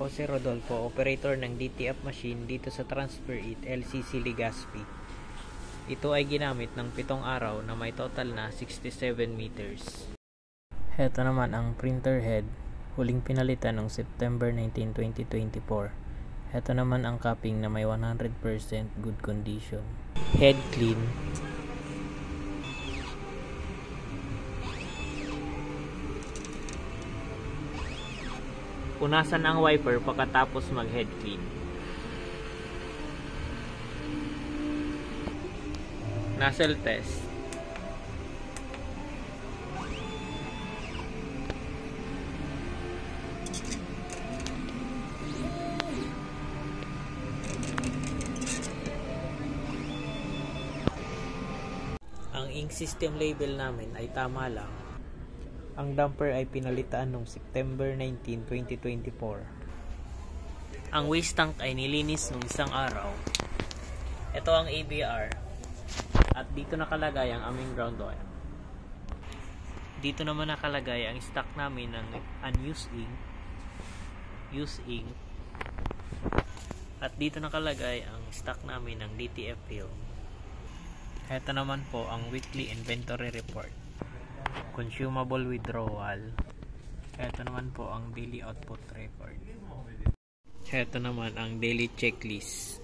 Ako si Rodolfo, operator ng DTF machine dito sa Transfer It LCC Legazpi. Ito ay ginamit ng 7 araw na may total na 67 meters. Heto naman ang printer head, huling pinalitan noong September 19, 2024. Heto naman ang capping na may 100% good condition. Head clean. Punasan ang wiper pagkatapos mag-head clean. Nozzle test. Ang ink system label namin ay tama lang. Ang damper ay pinalitan noong September 19, 2024. Ang waste tank ay nilinis noong 1 araw. Ito ang ABR. At dito nakalagay ang aming ground oil. Dito naman nakalagay ang stock namin ng unused ink, used ink. At dito nakalagay ang stock namin ng DTF film. Ito naman po ang weekly inventory report. Consumable withdrawal. Ito naman po ang daily output record. Ito naman ang daily checklist.